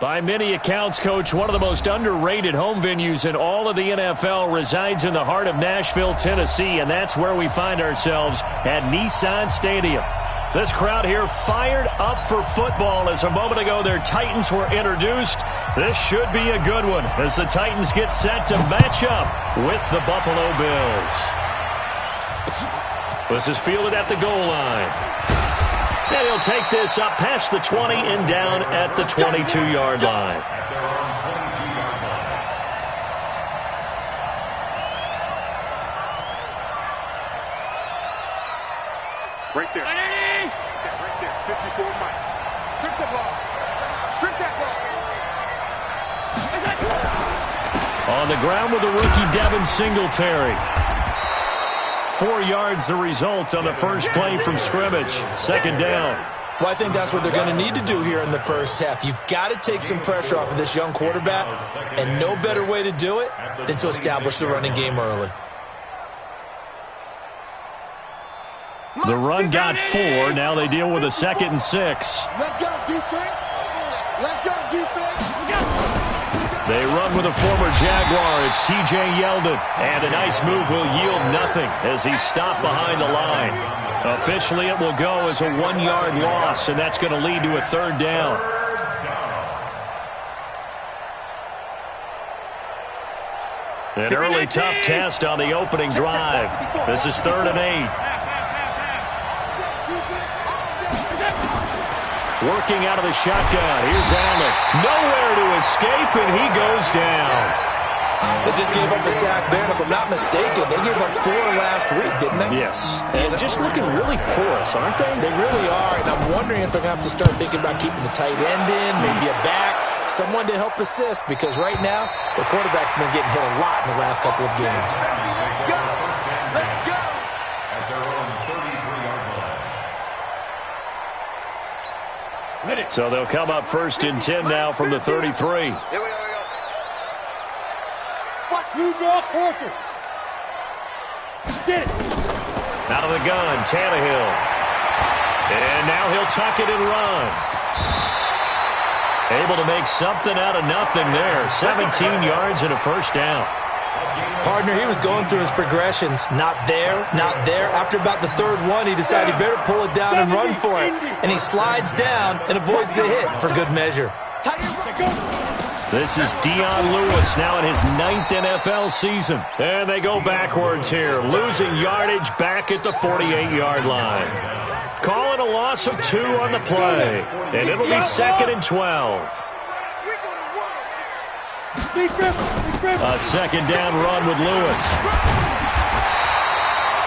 By many accounts, Coach, one of the most underrated home venues in all of the NFL resides in the heart of Nashville, Tennessee, and that's where we find ourselves at Nissan Stadium. This crowd here fired up for football as a moment ago their Titans were introduced. This should be a good one as the Titans get set to match up with the Buffalo Bills. This is fielded at the goal line. And he'll take this up past the 20 and down at the 22-yard line. Right there. Right there. 54 Mike. Strip the ball. Strip that ball. On the ground with the rookie Devin Singletary. 4 yards the result on the first play from scrimmage. Second down. Well, I think that's what they're going to need to do here in the first half. You've got to take some pressure off of this young quarterback, and no better way to do it than to establish the running game early. The run got 4. Now they deal with a 2nd and 6. Let's go, defense. Let's go, defense. They run with a former Jaguar. It's T.J. Yeldon. And a nice move will yield nothing as he's stopped behind the line. Officially, it will go as a 1-yard loss, and that's going to lead to a 3rd down. An early tough test on the opening drive. This is 3rd and 8. Working out of the shotgun. Here's Allen. Nowhere to escape, and he goes down. They just gave up a sack there, and if I'm not mistaken, they gave up 4 last week, didn't they? Yes. And just looking really porous, aren't they? They really are, and I'm wondering if they're going to have to start thinking about keeping the tight end in, maybe a back, someone to help assist, because right now, the quarterback's been getting hit a lot in the last couple of games. Let's go. Let's go. So they'll come up 1st and 10 now from the 33. Here we go. Watch, move off, Parker. Get it. Out of the gun, Tannehill. And now he'll tuck it and run. Able to make something out of nothing there. 17 yards and a 1st down. Partner, he was going through his progressions. Not there, not there. After about the 3rd one, he decided he better pull it down and run for it. And he slides down and avoids the hit for good measure. This is Dion Lewis now in his 9th NFL season. And they go backwards here, losing yardage back at the 48-yard line. Calling a loss of 2 on the play. And it'll be 2nd and 12. A 2nd down run with Lewis.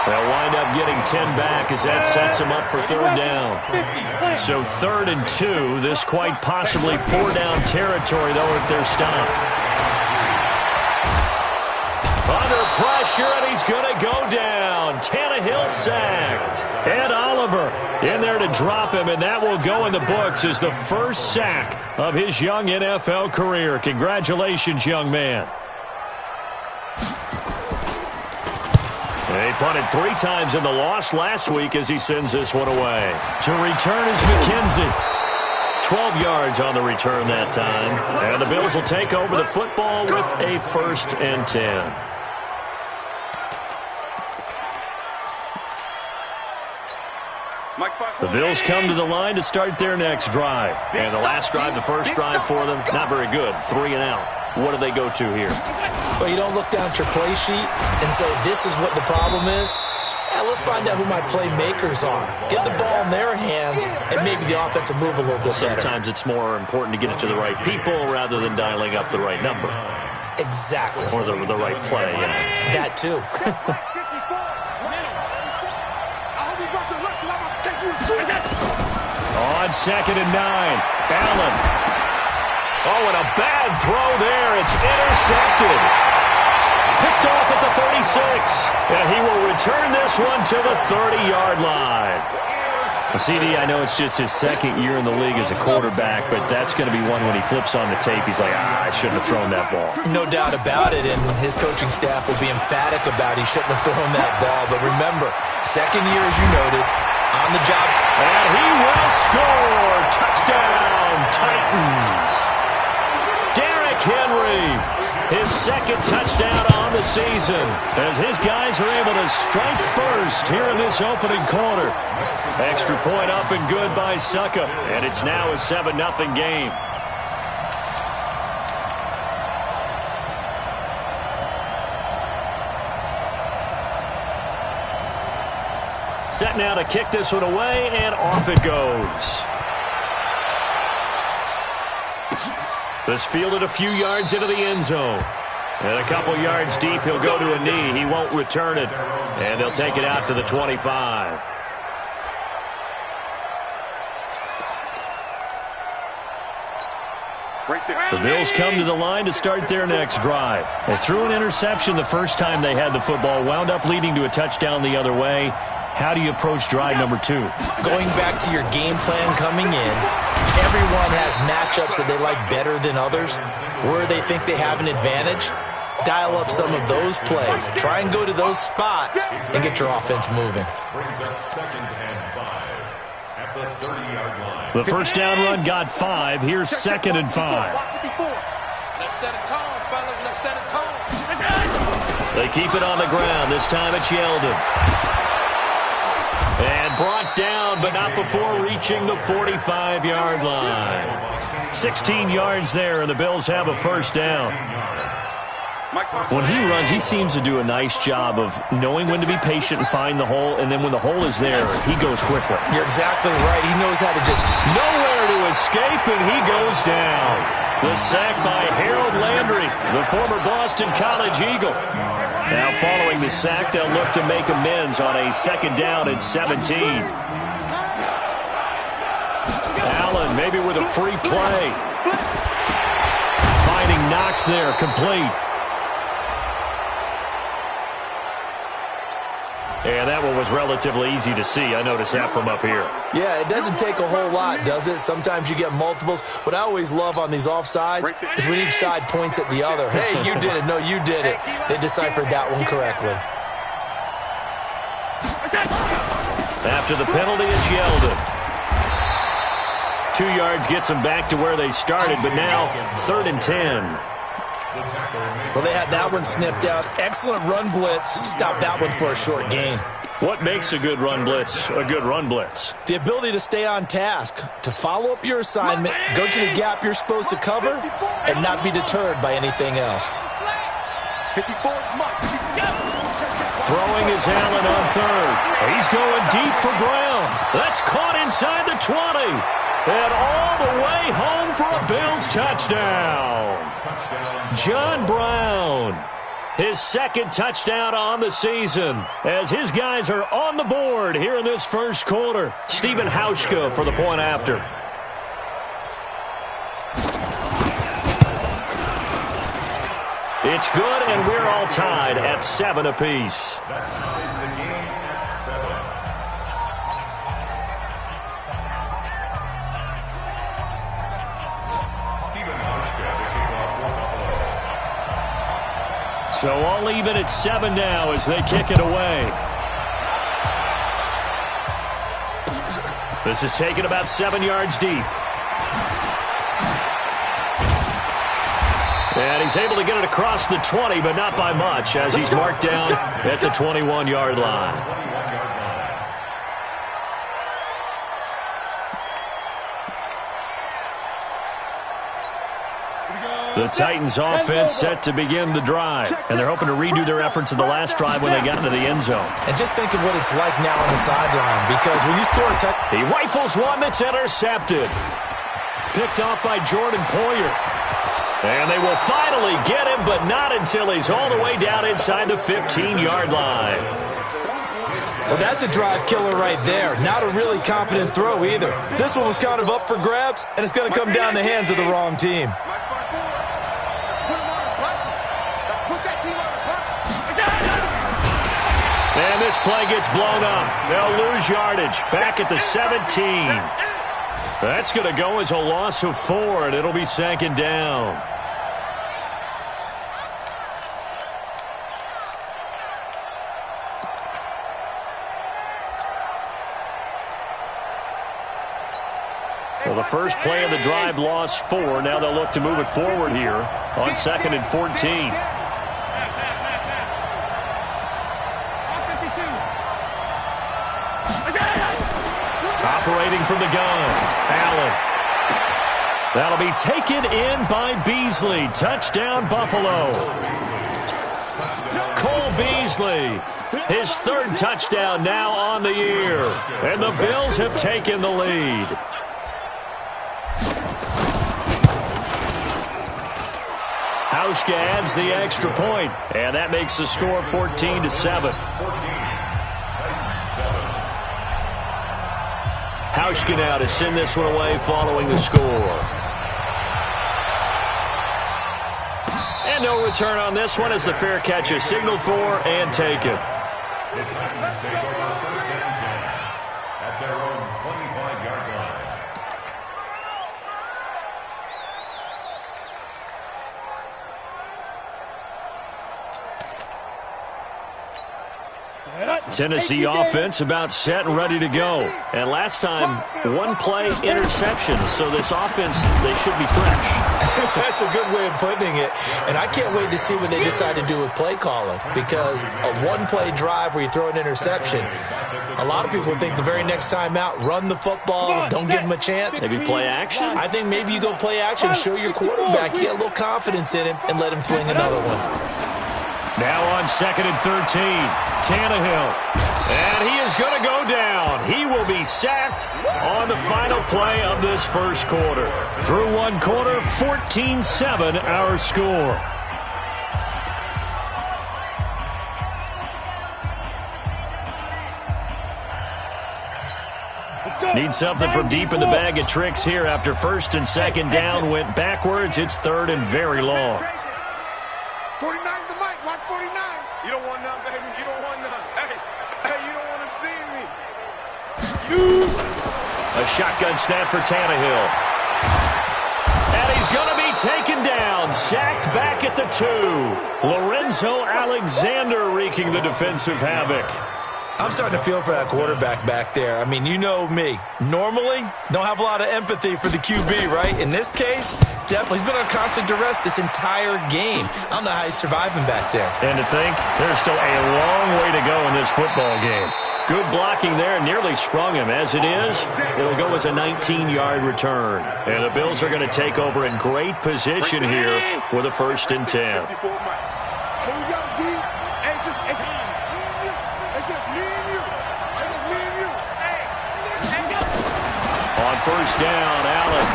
They'll wind up getting 10 back as that sets him up for 3rd down. So 3rd and 2. This quite possibly 4-down territory, though, if they're stopped. Under pressure, and he's going to go down. Tannehill sacked. And Oliver in there to drop him, and that will go in the books as the first sack of his young NFL career. Congratulations, young man. He punted 3 times in the loss last week as he sends this one away. To return is McKenzie. 12 yards on the return that time. And the Bills will take over the football with a 1st and 10. The Bills come to the line to start their next drive. And the last drive, the first drive for them, not very good. 3 and out. What do they go to here? Well, you don't look down at your play sheet and say, this is what the problem is. Yeah, let's find out who my playmakers are. Get the ball in their hands, and maybe the offense will move a little bit better. Sometimes it's more important to get it to the right people rather than dialing up the right number. Exactly. Or the right play, yeah. That too. On 2nd and 9, Allen. Oh, and a bad throw there. It's intercepted. Picked off at the 36. And he will return this one to the 30-yard line. CD, I know it's just his 2nd year in the league as a quarterback, but that's going to be one when he flips on the tape. He's like, I shouldn't have thrown that ball. No doubt about it, and his coaching staff will be emphatic about he shouldn't have thrown that ball. But remember, 2nd year, as you noted, on the job. And he will score. Touchdown, Titans. his second touchdown on the season, as his guys are able to strike first here in this opening quarter. Extra point up and good by Suckup, and it's now a 7-0 game. Set now to kick this one away, and off it goes. This fielded a few yards into the end zone. And a couple yards deep, he'll go to a knee. He won't return it. And they'll take it out to the 25. The Bills come to the line to start their next drive. They threw an interception the first time they had the football, wound up leading to a touchdown the other way. How do you approach drive number 2? Going back to your game plan coming in, everyone has matchups that they like better than others. Where they think they have an advantage, dial up some of those plays. Try and go to those spots and get your offense moving. The first down run got 5. Here's 2nd and 5. Let's set a tone, fellas. Let's set a tone. They keep it on the ground. This time it's Yeldon. And brought down, but not before reaching the 45-yard line. 16 yards there, and the Bills have a first down. When he runs, he seems to do a nice job of knowing when to be patient and find the hole, and then when the hole is there, he goes quickly. You're exactly right. He knows how to just... Nowhere to escape, and he goes down. The sack by Harold Landry, the former Boston College Eagle. Now following the sack, they'll look to make amends on a 2nd down and 17. Allen maybe with a free play. Finding Knox there, complete. And that one was relatively easy to see. I noticed that from up here. Yeah, it doesn't take a whole lot, does it? Sometimes you get multiples. What I always love on these offsides is when each side points at the other. Hey, you did it. No, you did it. They deciphered that one correctly. After the penalty, it's Yeldon. 2 yards gets them back to where they started, but now 3rd and 10. Well, they had that one sniffed out. Excellent run blitz. Stop that one for a short gain. What makes a good run blitz a good run blitz? The ability to stay on task, to follow up your assignment, go to the gap you're supposed to cover, and not be deterred by anything else. Throwing is Allen on 3rd. He's going deep for Brown. That's caught inside the 20. And all the way home for a Bills touchdown. John Brown, his 2nd touchdown on the season, as his guys are on the board here in this first quarter. Stephen Hauschka for the point after. It's good, and we're all tied at 7 apiece. So all even at 7 now as they kick it away. This is taken about 7 yards deep. And he's able to get it across the 20, but not by much, as he's marked down at the 21-yard line. The Titans offense set to begin the drive, and they're hoping to redo their efforts of the last drive when they got into the end zone. And just think of what it's like now on the sideline, because when you score a touchdown, he rifles one that's intercepted. Picked off by Jordan Poyer. And they will finally get him, but not until he's all the way down inside the 15-yard line. Well, that's a drive killer right there. Not a really confident throw either. This one was kind of up for grabs, and it's going to come down the hands of the wrong team. And this play gets blown up. They'll lose yardage back at the 17. That's going to go as a loss of 4, and it'll be 2nd down. Well, the first play of the drive lost 4. Now they'll look to move it forward here on 2nd and 14. Operating from the gun, Allen. That'll be taken in by Beasley. Touchdown, Buffalo. Cole Beasley, his 3rd touchdown now on the year. And the Bills have taken the lead. Hauschka adds the extra point, and that makes the score 14-7. Hauschka now to send this one away following the score. And no return on this one as the fair catch is signaled for and taken. The Titans take over 1st and 10 at their own 25-yard line. Tennessee offense about set and ready to go. And last time, 1-play interception. So this offense, they should be fresh. That's a good way of putting it. And I can't wait to see what they decide to do with play calling. Because a 1-play drive where you throw an interception, a lot of people think the very next time out, run the football, don't give them a chance. Maybe play action? I think maybe you go play action, show your quarterback, you get a little confidence in him, and let him fling another one. Now on 2nd and 13, Tannehill. And he is going to go down. He will be sacked on the final play of this first quarter. Through one quarter, 14-7 our score. Need something from deep in the bag of tricks here after 1st and 2nd down. Went backwards. It's 3rd and very long. 49 the mic. Watch 49. You don't want none, baby. You don't want none. Hey, you don't want to see me. A shotgun snap for Tannehill. And he's going to be taken down. Sacked back at the 2. Lorenzo Alexander wreaking the defensive havoc. I'm starting to feel for that quarterback back there. I mean, you know me. Normally, don't have a lot of empathy for the QB, right? In this case, definitely. He's been on constant duress this entire game. I don't know how he's surviving back there. And to think, there's still a long way to go in this football game. Good blocking there, nearly sprung him. As it is, it'll go as a 19-yard return. And the Bills are going to take over in great position here with a 1st and 10. On 1st down, Allen.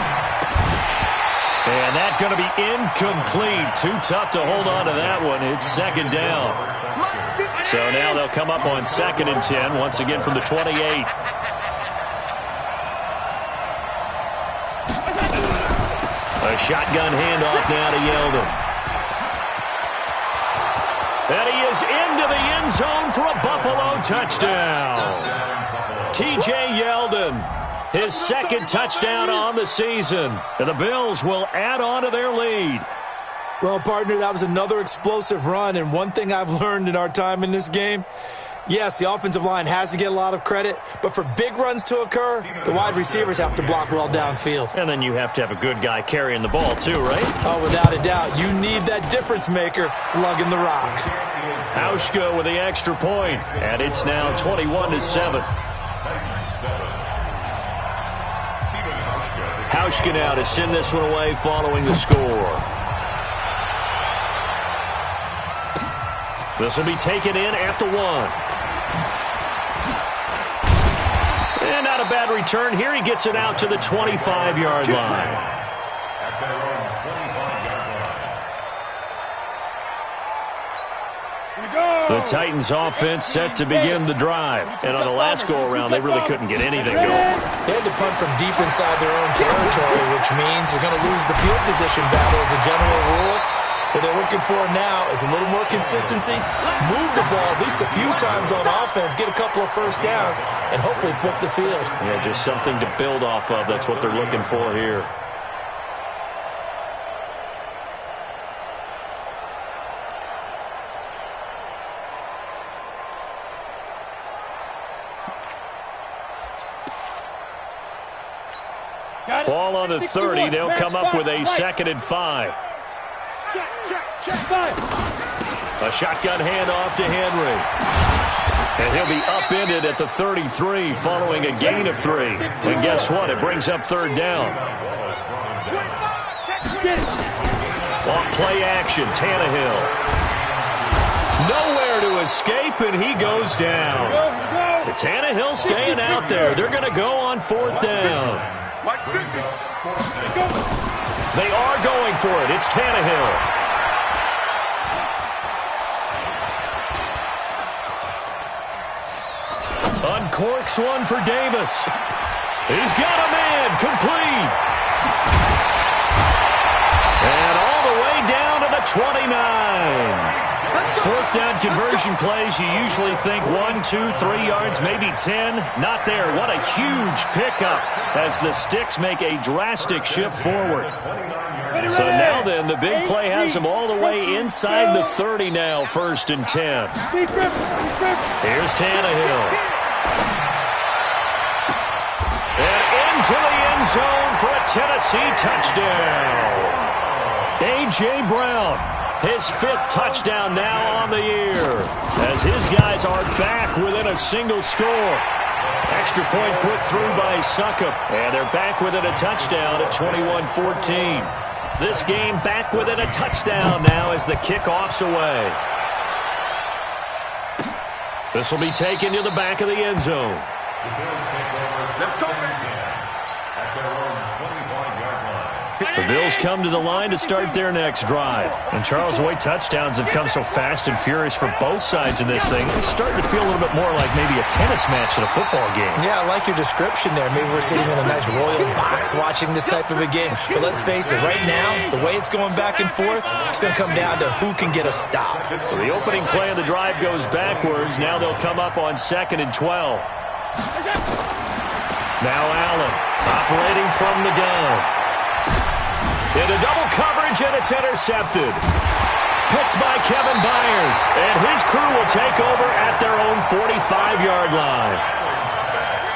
And that's going to be incomplete. Too tough to hold on to that one. It's 2nd down. So now they'll come up on 2nd and 10, once again from the 28. A shotgun handoff now to Yeldon. And he is into the end zone for a Buffalo touchdown. T.J. Yeldon, his 2nd touchdown on the season. And the Bills will add on to their lead. Well, partner, that was another explosive run, and one thing I've learned in our time in this game, yes, the offensive line has to get a lot of credit, but for big runs to occur, the wide receivers have to block well downfield. And then you have to have a good guy carrying the ball too, right? Oh, without a doubt. You need that difference maker lugging the rock. Hauschka with the extra point, and it's now 21-7. Hauschka now to send this one away following the score. This will be taken in at the 1. And not a bad return here. He gets it out to the 25-yard line. At their own 25-yard line. The Titans offense set to begin the drive. And on the last go-around, they really couldn't get anything going. They had to punt from deep inside their own territory, which means they're going to lose the field position battle as a general rule. What they're looking for now is a little more consistency, move the ball at least a few times on offense, get a couple of 1st downs, and hopefully flip the field. Yeah, just something to build off of. That's what they're looking for here. Got Ball on the 30. They'll come up with a 2nd and 5. A shotgun handoff to Henry. And he'll be upended at the 33 following a gain of 3. And guess what? It brings up 3rd down. Off play action, Tannehill. Nowhere to escape, and he goes down. Tannehill staying out there. They're going to go on 4th down. They are going for it. It's Tannehill. Uncorks one for Davis. He's got a man. Complete. And all the way down to the 29. 4th down conversion plays, you usually think 1, 2, 3 yards, maybe 10. Not there. What a huge pickup as the Sticks make a drastic shift forward. So now then, the big play has them all the way inside the 30 now, 1st and 10. Here's Tannehill. And into the end zone for a Tennessee touchdown. A.J. Brown, his 5th touchdown now on the year, as his guys are back within a single score. Extra point put through by Succop, and they're back within a touchdown at 21-14. This game back within a touchdown now as the kickoff's away. This will be taken to the back of the end zone. Let's go, The Bills come to the line to start their next drive. And Charles, the way touchdowns have come so fast and furious for both sides in this thing, it's starting to feel a little bit more like maybe a tennis match in a football game. Yeah, I like your description there. Maybe we're sitting in a nice royal box watching this type of a game. But let's face it, right now, the way it's going back and forth, it's going to come down to who can get a stop. So the opening play of the drive goes backwards. Now they'll come up on 2nd and 12. Now Allen operating from the gun. Into double coverage, and it's intercepted. Picked by Kevin Byard, and his crew will take over at their own 45-yard line.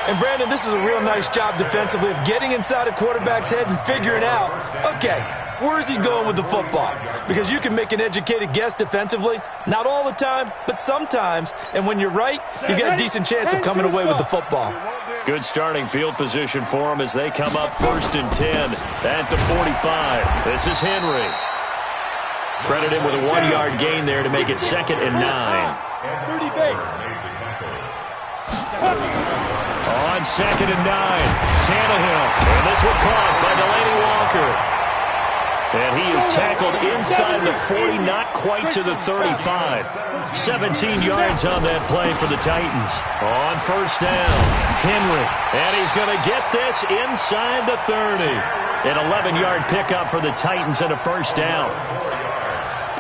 And, Brandon, this is a real nice job defensively of getting inside a quarterback's head and figuring out, okay, where's he going with the football? Because you can make an educated guess defensively, not all the time, but sometimes. And when you're right, you've got a decent chance of coming away with the football. Good starting field position for them as they come up 1st and 10 at the 45. This is Henry. Credit him with a 1-yard gain there to make it 2nd and 9. 30 base. On 2nd and 9, Tannehill. And this one caught by Delaney Walker. And he is tackled inside the 40, not quite to the 35. 17 yards on that play for the Titans. On 1st down, Henry. And he's going to get this inside the 30. An 11-yard pickup for the Titans and a 1st down.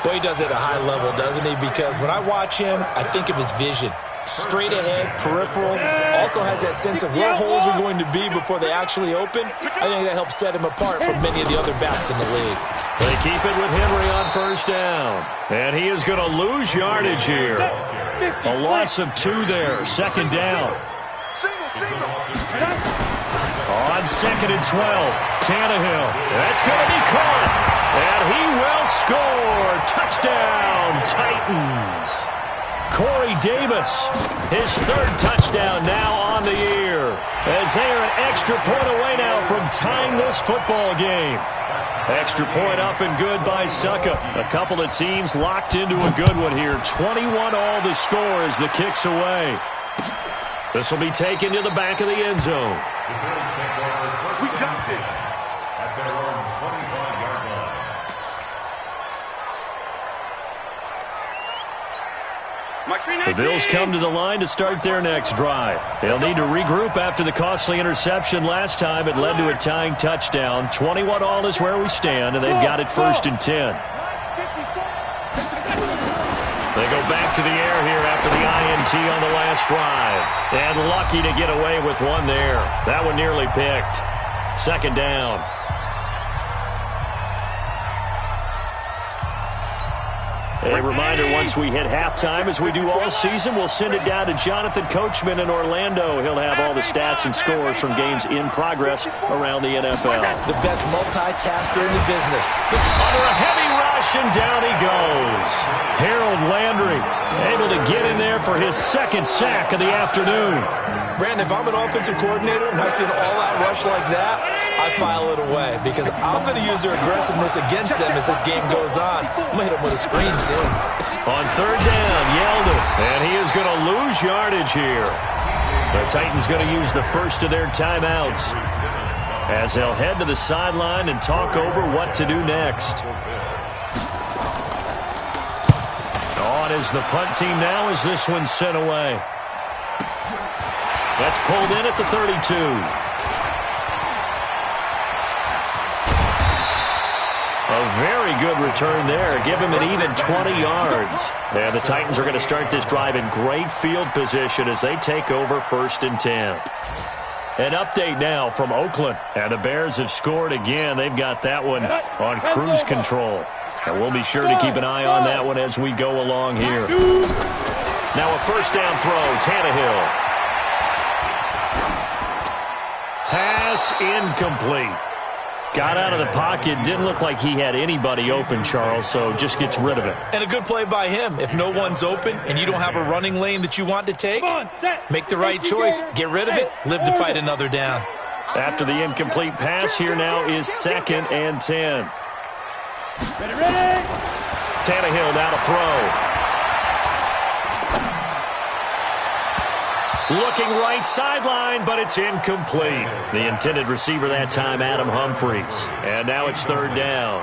Boy, he does it at a high level, doesn't he? Because when I watch him, I think of his vision. Straight ahead, peripheral, also has that sense of where holes are going to be before they actually open. I think that helps set him apart from many of the other backs in the league. They keep it with Henry on 1st down. And he is going to lose yardage here. A loss of 2 there, 2nd down. On 2nd and 12, Tannehill. That's going to be caught. And he will score. Touchdown, Titans. Corey Davis, his 3rd touchdown now on the year, as they are an extra point away now from tying this football game. Extra point up and good by Succop. A couple of teams locked into a good one here. 21 all the score as the kick's away. This will be taken to the back of the end zone. We got this. At their own 25-yard line. The Bills come to the line to start their next drive. They'll need to regroup after the costly interception last time. It led to a tying touchdown. 21 all is where we stand, and they've got it 1st and 10. They go back to the air here after the INT on the last drive. And lucky to get away with one there. That one nearly picked. 2nd down. A reminder, once we hit halftime, as we do all season, we'll send it down to Jonathan Coachman in Orlando. He'll have all the stats and scores from games in progress around the NFL. The best multitasker in the business. Under a heavy rush, and down he goes. Harold Landry able to get in there for his second sack of the afternoon. Brandon, if I'm an offensive coordinator and I see an all-out rush like that, I file it away because I'm going to use their aggressiveness against them as this game goes on. I'm going to hit them with a screen soon. On third down, Yeldon, and he is going to lose yardage here. The Titans going to use the first of their timeouts as they'll head to the sideline and talk over what to do next. On is the punt team now as this one's sent away. That's pulled in at the 32. A very good return there. Give him an even 20 yards. And the Titans are going to start this drive in great field position as they take over 1st and 10. An update now from Oakland. And the Bears have scored again. They've got that one on cruise control. And we'll be sure to keep an eye on that one as we go along here. Now a first down throw, Tannehill. Pass incomplete. Got out of the pocket. Didn't look like he had anybody open, Charles, so just gets rid of it. And a good play by him. If no one's open and you don't have a running lane that you want to take, make the right choice. Get rid of it. Live to fight another down. After the incomplete pass, here now is 2nd and 10. Ready. Tannehill now to throw. Looking right sideline, but it's incomplete. The intended receiver that time, Adam Humphries. And now it's 3rd down.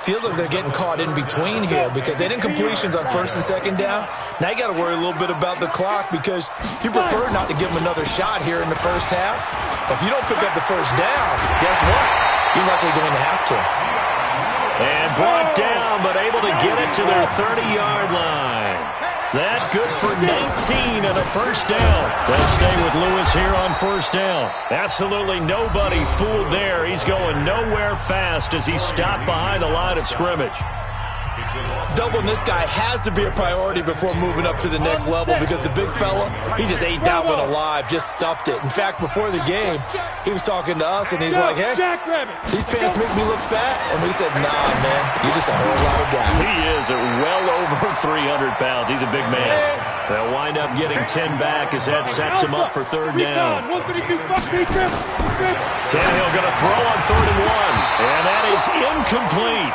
Feels like they're getting caught in between here because they did incompletions on 1st and 2nd down. Now you got to worry a little bit about the clock because you prefer not to give them another shot here in the first half. But if you don't pick up the first down, guess what? You're likely going to have to. And brought down, but able to get it to their 30-yard line. That good for 19 and a first down. They'll stay with Lewis here on 1st down. Absolutely nobody fooled there. He's going nowhere fast as he stopped behind the line of scrimmage. Doubling this guy has to be a priority before moving up to the next level because the big fella, he just ate that one alive, just stuffed it. In fact, before the game, he was talking to us, and he's like, hey, these pants make me look fat. And we said, nah, man, you're just a whole lot of guy. He is at well over 300 pounds. He's a big man. They'll wind up getting 10 back as that sets him up for 3rd down. Tannehill going to throw on 3rd and 1, and that is incomplete.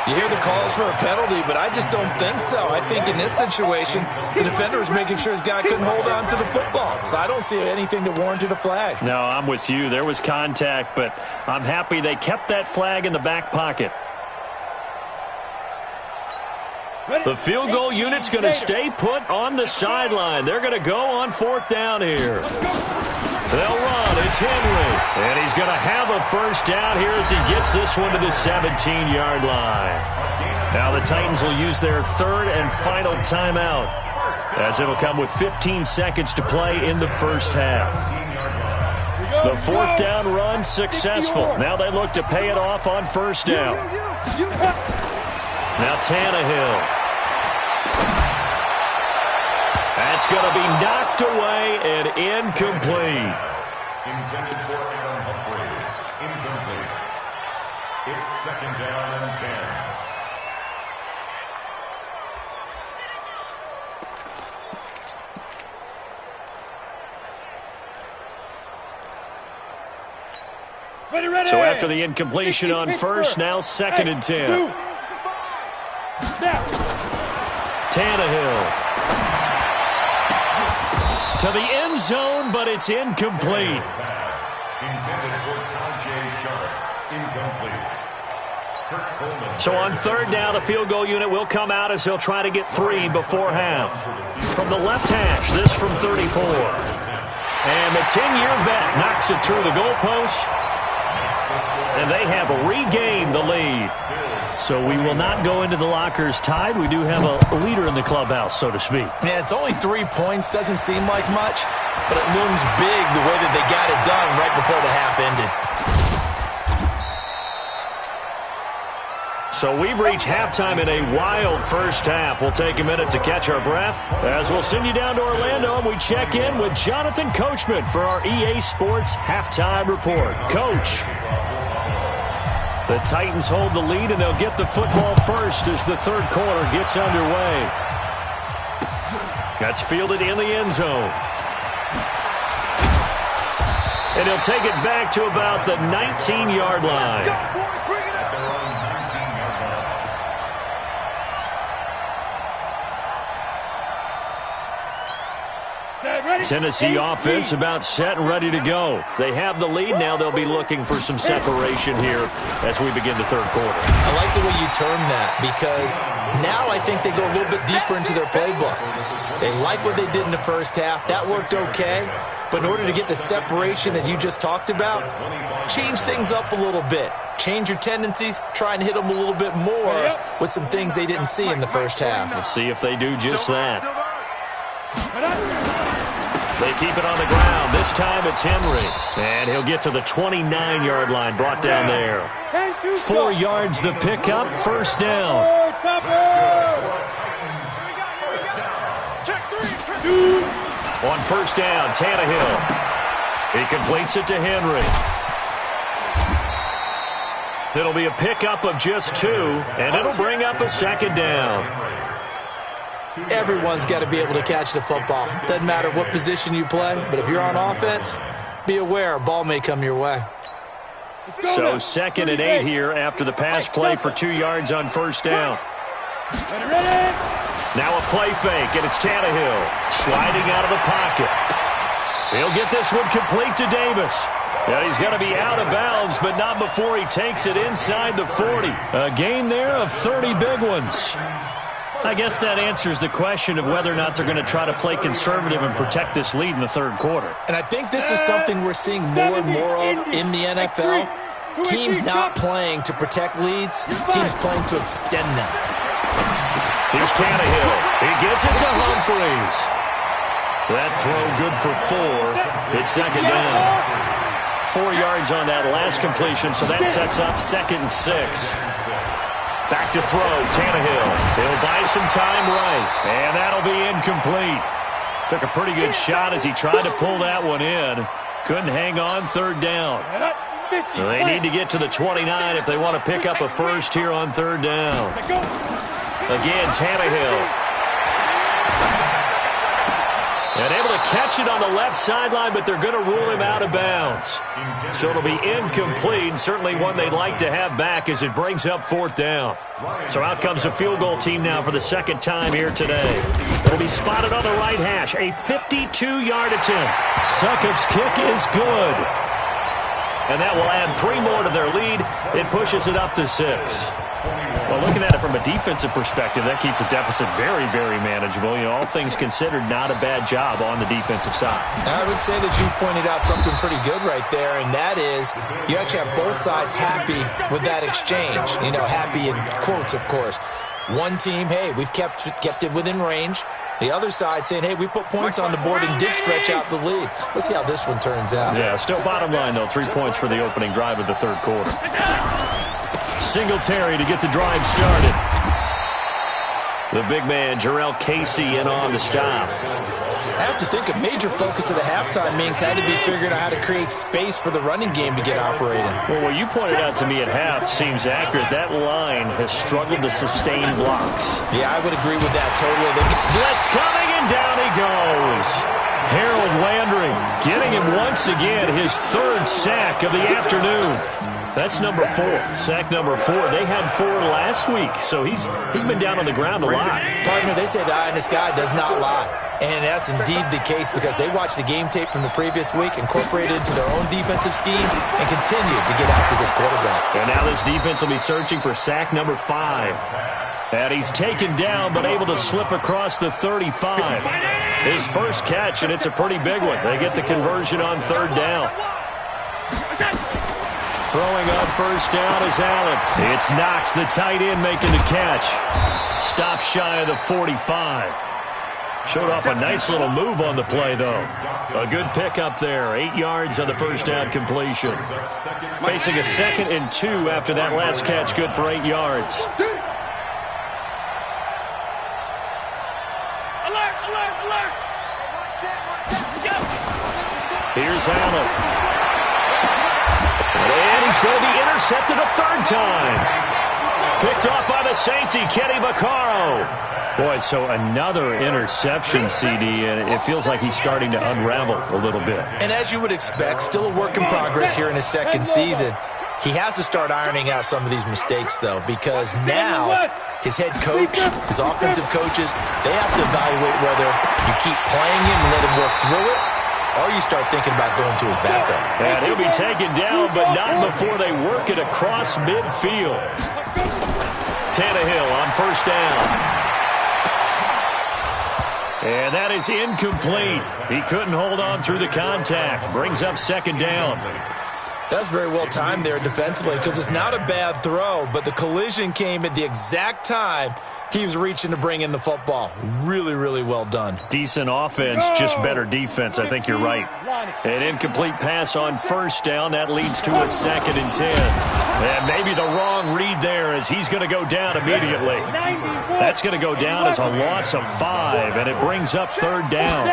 You hear the calls for a penalty, but I just don't think so. I think in this situation, the defender is making sure his guy couldn't hold on to the football. So I don't see anything to warrant a flag. No, I'm with you. There was contact, but I'm happy they kept that flag in the back pocket. The field goal unit's going to stay put on the sideline. They're going to go on 4th down here. They'll run. It's Henry. And he's going to have a first down here as he gets this one to the 17-yard line. Now the Titans will use their 3rd and final timeout as it'll come with 15 seconds to play in the first half. The 4th down run successful. Now they look to pay it off on 1st down. Now Tannehill. That's going to be knocked away and incomplete. Intended for Adam Humphries. Incomplete. It's 2nd down and 10. Ready. So after the incompletion on 1st, now 2nd and 10. Tannehill. To the end zone, but it's incomplete. Intended for Tajay Sharp. Incomplete. Kurt Coleman. So on 3rd down, the field goal unit will come out as they'll try to get 3 before half. From the left hash, this from 34. And the 10-year vet knocks it through the goalpost. And they have regained the lead. So we will not go into the lockers tied. We do have a leader in the clubhouse, so to speak. Yeah, it's only 3 points. Doesn't seem like much, but it looms big the way that they got it done right before the half ended. So we've reached halftime in a wild first half. We'll take a minute to catch our breath as we'll send you down to Orlando and we check in with Jonathan Coachman for our EA Sports Halftime Report. Coach. The Titans hold the lead and they'll get the football first as the third quarter gets underway. That's fielded in the end zone. And he'll take it back to about the 19-yard line. Tennessee offense about set and ready to go. They have the lead. Now they'll be looking for some separation here as we begin the third quarter. I like the way you term that because now I think they go a little bit deeper into their playbook. They like what they did in the first half. That worked okay. But in order to get the separation that you just talked about, change things up a little bit. Change your tendencies. Try and hit them a little bit more with some things they didn't see in the first half. We'll see if they do just that. They keep it on the ground. This time it's Henry. And he'll get to the 29-yard line, brought down there. 4 yards the pickup, first down. On first down, Tannehill. He completes it to Henry. It'll be a pickup of just 2, and it'll bring up a second down. Everyone's got to be able to catch the football. Doesn't matter what position you play, but if you're on offense, be aware a ball may come your way. So 2nd and 8 here after the pass play for 2 yards on first down. Now a play fake, and it's Tannehill sliding out of the pocket. He'll get this one complete to Davis. And he's going to be out of bounds, but not before he takes it inside the 40. A gain there of 30 big ones. I guess that answers the question of whether or not they're going to try to play conservative and protect this lead in the third quarter. And I think this is something we're seeing more and more of in the NFL. Teams not playing to protect leads, teams playing to extend them. Here's Tannehill. He gets it to Humphries. That throw good for 4. It's second down. 4 yards on that last completion, so that sets up 2nd and 6. Back to throw, Tannehill. He'll buy some time right, and that'll be incomplete. Took a pretty good shot as he tried to pull that one in. Couldn't hang on, third down. They need to get to the 29 if they want to pick up a first here on third down. Again, Tannehill. And able to catch it on the left sideline, but they're going to rule him out of bounds. So it'll be incomplete, and certainly one they'd like to have back as it brings up 4th down. So out comes the field goal team now for the 2nd time here today. It'll be spotted on the right hash, a 52-yard attempt. Succop's kick is good. And that will add 3 more to their lead. It pushes it up to 6. Well, looking at it from a defensive perspective, that keeps the deficit very, very manageable. You know, all things considered, not a bad job on the defensive side. I would say that you pointed out something pretty good right there, and that is you actually have both sides happy with that exchange. You know, happy in quotes, of course. One team, hey, we've kept it within range. The other side saying, hey, we put points on the board and did stretch out the lead. Let's see how this one turns out. Yeah, still bottom line, though, 3 points for the opening drive of the third quarter. Singletary to get the drive started. The big man, Jarrell Casey, in on the stop. I have to think a major focus of the halftime meetings had to be figuring out how to create space for the running game to get operating. Well, what you pointed out to me at half seems accurate. That line has struggled to sustain blocks. Yeah, I would agree with that totally. Blitz coming, and down he goes. Harold Landry getting him once again, his 3rd sack of the afternoon. That's number 4, sack number 4. They had 4 last week, so he's been down on the ground a lot. Partner, they say the eye in the sky does not lie. And that's indeed the case because they watched the game tape from the previous week, incorporated it into their own defensive scheme, and continued to get after this quarterback. And now this defense will be searching for sack number 5. And he's taken down, but able to slip across the 35. His first catch, and it's a pretty big one. They get the conversion on third down. Throwing on first down is Allen. It's Knox, the tight end, making the catch. Stop shy of the 45. Showed off a nice little move on the play, though. A good pickup there. 8 yards on the first down completion. Facing a 2nd and 2 after that last catch, good for 8 yards. Alert, alert, alert. Here's Allen. And he's going to be intercepted a 3rd time. Picked off by the safety, Kenny Vaccaro. Boy, so another interception, CD, and it feels like he's starting to unravel a little bit. And as you would expect, still a work in progress here in his 2nd season. He has to start ironing out some of these mistakes, though, because now his head coach, his offensive coaches, they have to evaluate whether you keep playing him and let him work through it, or you start thinking about going to his backup. And he'll be taken down, but not before they work it across midfield. Tannehill on 1st down. And that is incomplete. He couldn't hold on through the contact. Brings up 2nd down. That's very well timed there defensively because it's not a bad throw, but the collision came at the exact time he was reaching to bring in the football. Really, really well done. Decent offense, just better defense. I think you're right. An incomplete pass on 1st down. That leads to a 2nd and 10. And maybe the wrong read there as he's going to go down immediately. That's going to go down as a loss of 5, and it brings up 3rd down.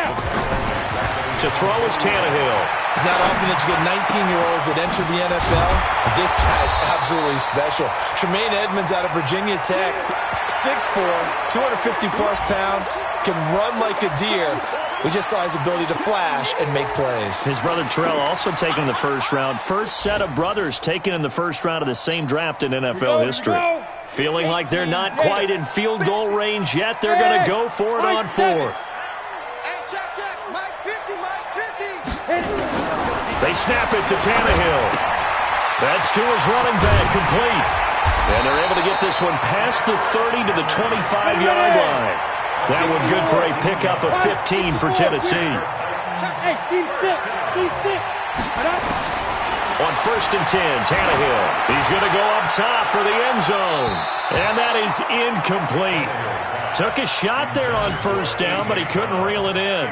To throw is Tannehill. It's not often that you get 19-year-olds that enter the NFL, but this guy's absolutely special. Tremaine Edmonds out of Virginia Tech, 6'4", 250-plus pounds, can run like a deer. We just saw his ability to flash and make plays. His brother Terrell also taken in the 1st round. First set of brothers taken in the 1st round of the same draft in NFL history. Feeling like they're not quite in field goal range yet, they're going to go for it on 4th. They snap it to Tannehill. That's to his running back, complete. And they're able to get this one past the 30 to the 25-yard line. That one good for a pickup of 15 for Tennessee. On 1st and 10, Tannehill. He's going to go up top for the end zone. And that is incomplete. Took a shot there on 1st down, but he couldn't reel it in.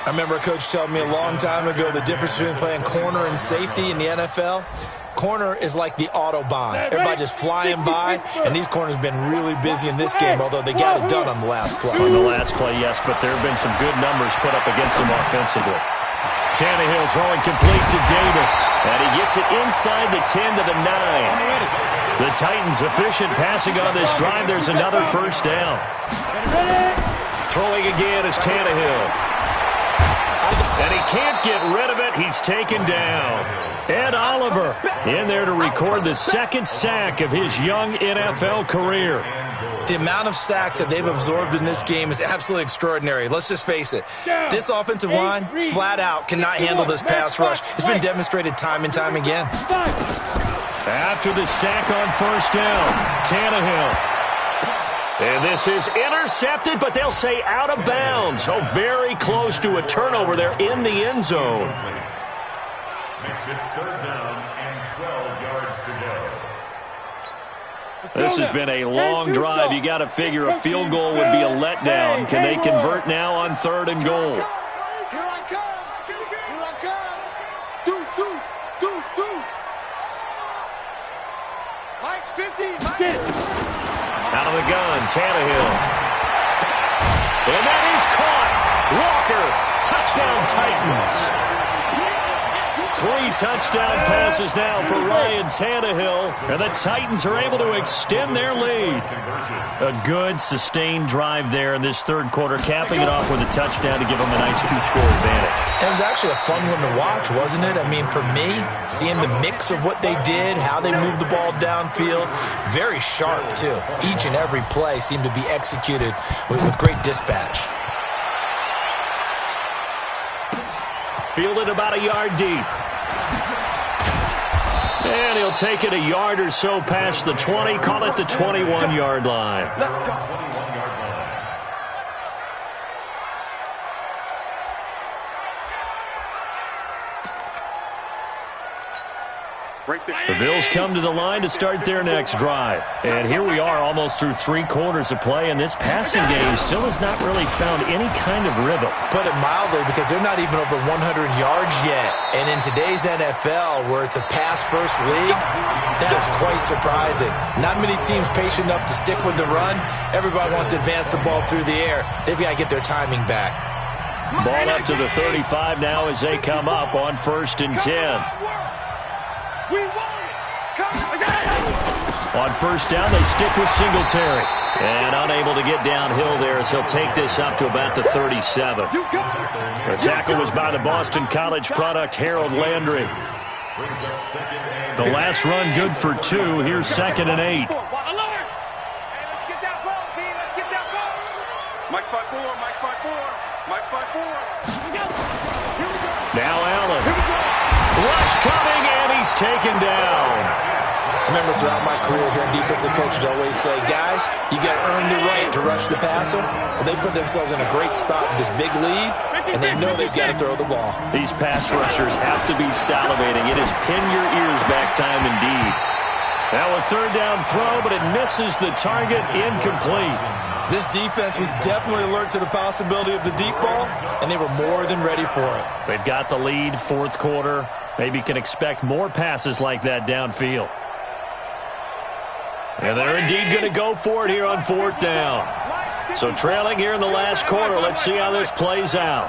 I remember a coach telling me a long time ago the difference between playing corner and safety in the NFL. Corner is like the Autobahn. Everybody just flying by, and these corners have been really busy in this game, although they got it done on the last play. On the last play, yes, but there have been some good numbers put up against them offensively. Tannehill throwing complete to Davis, and he gets it inside the 10 to the 9. The Titans efficient passing on this drive. There's another 1st down. Throwing again is Tannehill. And he can't get rid of it. He's taken down. Ed Oliver in there to record the 2nd sack of his young NFL career. The amount of sacks that they've absorbed in this game is absolutely extraordinary. Let's just face it. This offensive line, flat out, cannot handle this pass rush. It's been demonstrated time and time again. After the sack on 1st down, Tannehill. And this is intercepted, but they'll say out of bounds. So very close to a turnover there in the end zone. Makes it 3rd down and 12 yards to go. This has been a long drive. You got to figure a field goal would be a letdown. Can they convert now on 3rd and goal? Here I come. Here I come. Deuce, deuce, deuce, deuce. Mike's 50. Mike. Out of the gun, Tannehill. And that is caught. Walker, touchdown Titans. 3 touchdown passes now for Ryan Tannehill, and the Titans are able to extend their lead. A good, sustained drive there in this 3rd quarter, capping it off with a touchdown to give them a nice 2-score advantage. It was actually a fun one to watch, wasn't it? I mean, for me, seeing the mix of what they did, how they moved the ball downfield, very sharp, too. Each and every play seemed to be executed with great dispatch. Fielded about a yard deep. And he'll take it a yard or so past the 20, call it the 21-yard line. Right there. The Bills come to the line to start their next drive. And here we are almost through 3 quarters of play, and this passing game still has not really found any kind of rhythm. Put it mildly, because they're not even over 100 yards yet. And in today's NFL, where it's a pass-first league, that is quite surprising. Not many teams patient enough to stick with the run. Everybody wants to advance the ball through the air. They've got to get their timing back. Ball up to the 35 now as they come up on 1st and 10. On 1st down, they stick with Singletary. And unable to get downhill there as he'll take this up to about the 37. The tackle was by the Boston College product, Harold Landry. The last run good for 2. Here's 2nd and 8. Now Allen. Rush coming, and he's taken down. Remember, throughout my career here in defensive coach, I'd always say, guys, you got to earn the right to rush the passer. Well, they put themselves in a great spot with this big lead, and they know they've got to throw the ball. These pass rushers have to be salivating. It is pin your ears back time indeed. Now a 3rd down throw, but it misses the target, incomplete. This defense was definitely alert to the possibility of the deep ball, and they were more than ready for it. They've got the lead, 4th quarter. Maybe can expect more passes like that downfield. And they're indeed going to go for it here on 4th down. So trailing here in the last quarter. Let's see how this plays out.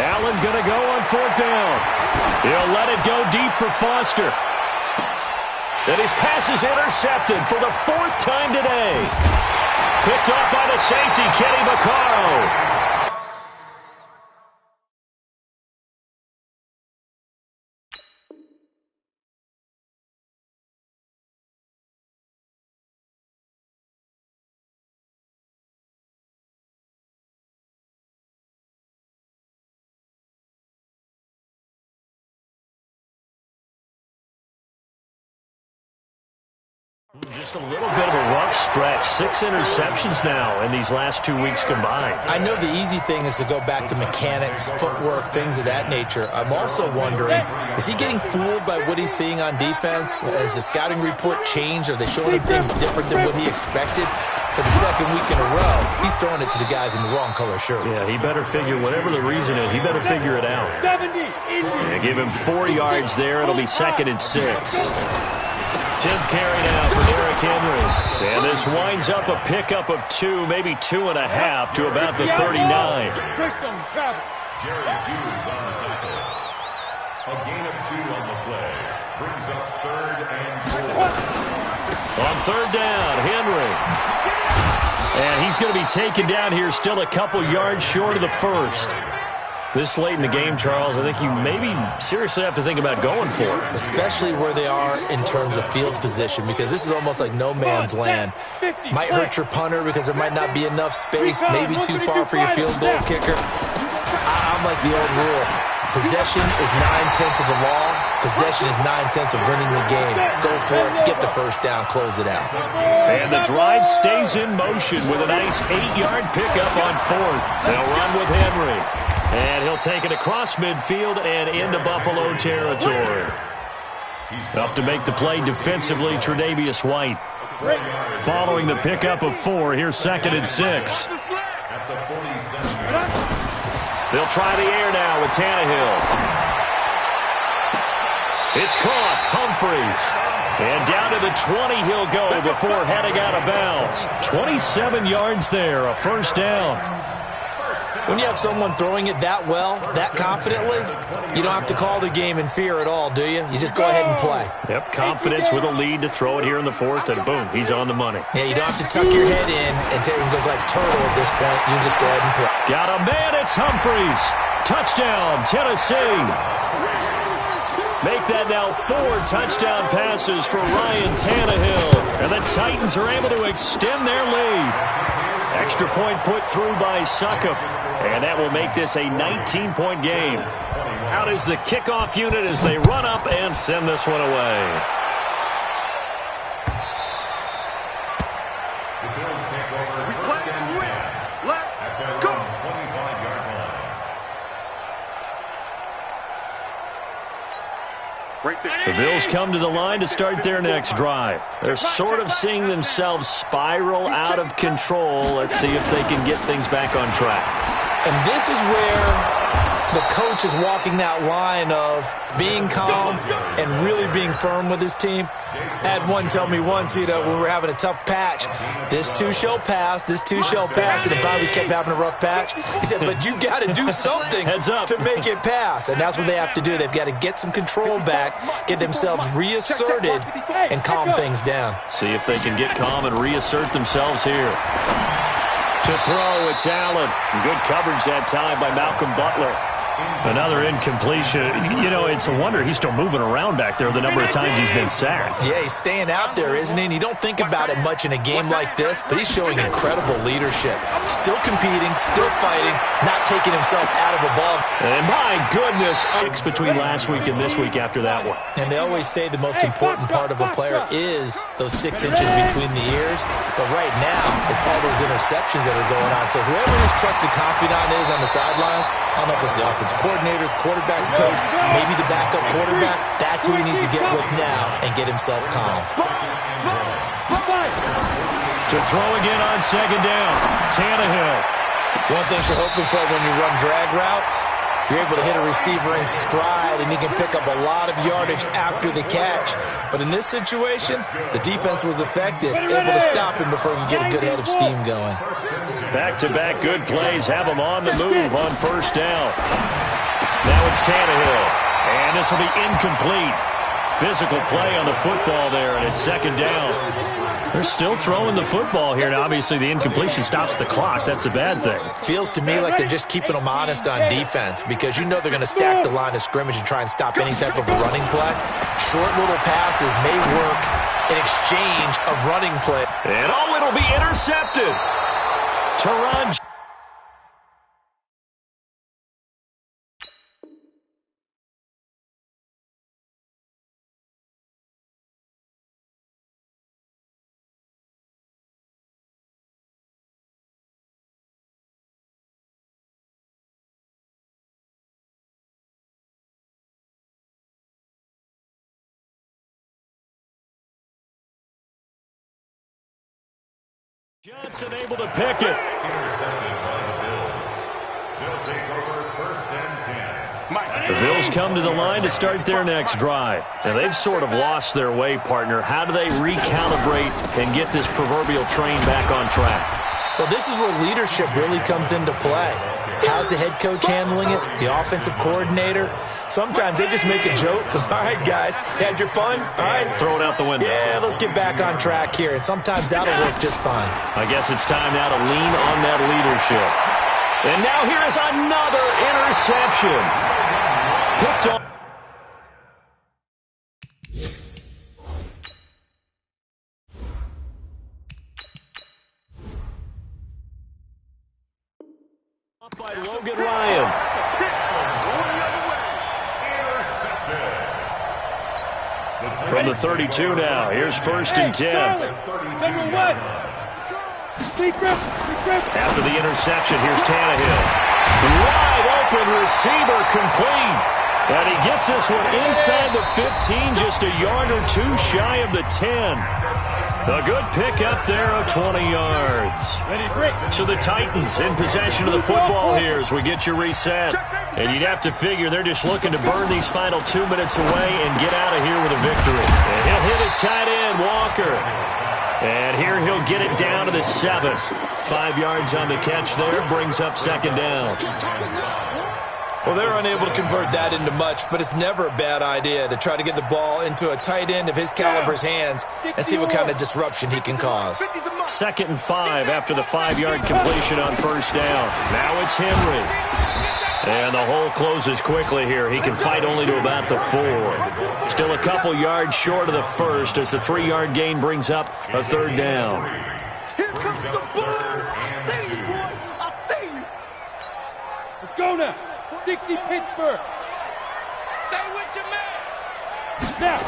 Allen going to go on 4th down. He'll let it go deep for Foster. And his pass is intercepted for the 4th time today. Picked off by the safety, Kenny Vaccaro. Just a little bit of a rough stretch. 6 interceptions now in these last 2 weeks combined. I know the easy thing is to go back to mechanics, footwork, things of that nature. I'm also wondering, is he getting fooled by what he's seeing on defense? Has the scouting report changed? Are they showing him things different than what he expected? For the 2nd week in a row, he's throwing it to the guys in the wrong color shirts. Yeah, he better figure, whatever the reason is, he better figure it out. Yeah, give him 4 yards there. It'll be 2nd and 6. 10th carry now for Derrick Henry. And this winds up a pickup of 2, maybe 2.5 to about the 39. Jerry Hughes on the tackle. A gain of 2 on the play. Brings up 3rd and 4. On 3rd down, Henry. And he's going to be taken down here, still a couple yards short of the 1st. This late in the game, Charles, I think you maybe seriously have to think about going for it. Especially where they are in terms of field position, because this is almost like no man's land. Might hurt your punter because there might not be enough space, maybe too far for your field goal kicker. I'm like the old rule. Possession is 9/10 of the law. Possession is 9/10 of winning the game. Go for it, get the 1st down, close it out. And the drive stays in motion with a nice 8-yard pickup on 4th. They'll run with Henry. And he'll take it across midfield and into Buffalo territory. Up to make the play defensively, Tre'Davious White. Following the pickup of 4, here's 2nd and 6. They'll try the air now with Tannehill. It's caught, Humphries. And down to the 20 he'll go before heading out of bounds. 27 yards there, a 1st down. When you have someone throwing it that well, that confidently, you don't have to call the game in fear at all, do you? You just go ahead and play. Yep, confidence with a lead to throw it here in the 4th, and boom, he's on the money. Yeah, you don't have to tuck your head in and go like turtle at this point. You just go ahead and play. Got a man, it's Humphries. Touchdown, Tennessee. Make that now 4 touchdown passes for Ryan Tannehill. And the Titans are able to extend their lead. Extra point put through by Succop. And that will make this a 19-point game. Out is the kickoff unit as they run up and send this one away. The Bills take over. We play and win. Let's go. 25-yard line. The Bills come to the line to start their next drive. They're sort of seeing themselves spiral out of control. Let's see if they can get things back on track. And this is where the coach is walking that line of being calm and really being firm with his team. I had one tell me once, when we were having a tough patch, this too shall pass, this too shall pass. And finally we kept having a rough patch. He said, but you've got to do something to make it pass. And that's what they have to do. They've got to get some control back, get themselves reasserted, and calm things down. See if they can get calm and reassert themselves here. To throw, it's Allen. Good coverage that time by Malcolm Butler. Another incompletion. It's a wonder he's still moving around back there the number of times he's been sacked. Yeah, he's staying out there, isn't he? And you don't think about it much in a game like this, but he's showing incredible leadership. Still competing, still fighting, not taking himself out of a ball. And my goodness, between last week and this week after that one. And they always say the most important part of a player is those 6 inches between the ears. But right now, it's all those interceptions that are going on. So whoever his trusted confidant is on the sidelines, I don't know if it's the offensive coordinator, the quarterback's coach, maybe the backup quarterback, that's who he needs to get with now and get himself calm. To throw again on second down, Tannehill. One thing you're hoping for when you run drag routes, you're able to hit a receiver in stride and he can pick up a lot of yardage after the catch. But in this situation, the defense was effective, able to stop him before he could get a good head of steam going. Back-to-back good plays have him on the move on first down. Now it's Tannehill, and this will be incomplete. Physical play on the football there, and it's second down. They're still throwing the football here. Now, obviously, the incompletion stops the clock. That's the bad thing. Feels to me like they're just keeping them honest on defense because you know they're going to stack the line of scrimmage and try and stop any type of a running play. Short little passes may work in exchange of running play. And, it'll be intercepted. To run. Johnson able to pick it. Intercepted by the Bills. They'll take over first and 10. The Bills come to the line to start their next drive. And they've sort of lost their way, partner. How do they recalibrate and get this proverbial train back on track? Well, this is where leadership really comes into play. How's the head coach handling it? The offensive coordinator? Sometimes they just make a joke. All right, guys, had your fun? All right. Throw it out the window. Yeah, let's get back on track here. And sometimes that'll work just fine. I guess it's time now to lean on that leadership. And now here is another interception. Picked off. By Logan Ryan. From the 32 now. Here's first and 10. After the interception, here's Tannehill. Wide open receiver complete. And he gets this one inside the 15, just a yard or two shy of the 10. A good pick up there of 20 yards. So the Titans in possession of the football here as we get you reset. And you'd have to figure they're just looking to burn these final 2 minutes away and get out of here with a victory. And he'll hit his tight end, Walker. And here he'll get it down to the 7. 5 yards on the catch there, brings up second down. Well, they're unable to convert that into much, but it's never a bad idea to try to get the ball into a tight end of his caliber's hands and see what kind of disruption he can cause. Second and 5 after the 5-yard completion on first down. Now it's Henry. And the hole closes quickly here. He can fight only to about the 4. Still a couple yards short of the first as the 3-yard gain brings up a third down. Here comes the ball. I see you, boy. I see you. Let's go now. 60 Pittsburgh. Stay with your man. Now.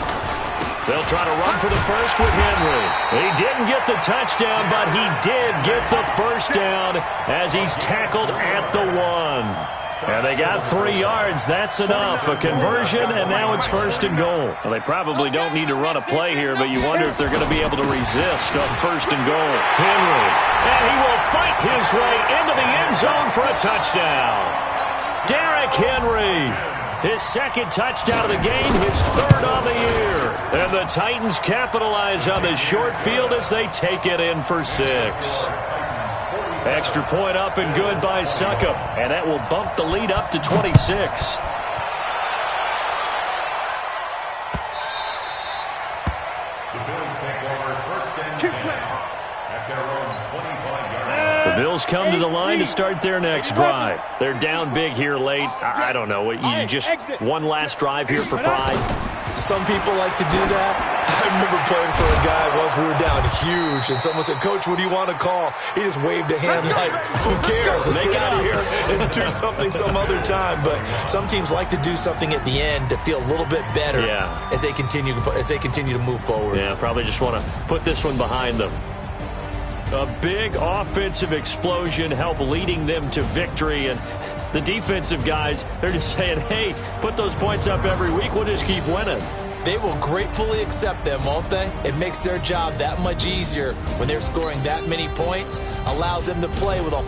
They'll try to run for the first with Henry. He didn't get the touchdown, but he did get the first down as he's tackled at the 1. And they got 3 yards. That's enough. A conversion, and now it's 1st and goal. Well, they probably don't need to run a play here, but you wonder if they're going to be able to resist on 1st and goal. Henry, and he will fight his way into the end zone for a touchdown. Derrick Henry, his 2nd touchdown of the game, his 3rd on the year. And the Titans capitalize on this short field as they take it in for 6. Extra point up and good by Succop, and that will bump the lead up to 26. The Bills come to the line to start their next drive. They're down big here late. I don't know. You just one last drive here for pride. Some people like to do that. I remember playing for a guy once. We were down huge, and someone said, "Coach, what do you want to call?" He just waved a hand like, "Who cares? Let's get out of here and do something some other time." But some teams like to do something at the end to feel a little bit better as they continue to move forward. Yeah, probably just want to put this one behind them. A big offensive explosion helped leading them to victory, and the defensive guys, they're just saying, hey, put those points up every week, we'll just keep winning. They will gratefully accept them, won't they? It makes their job that much easier when they're scoring that many points, allows them to play with a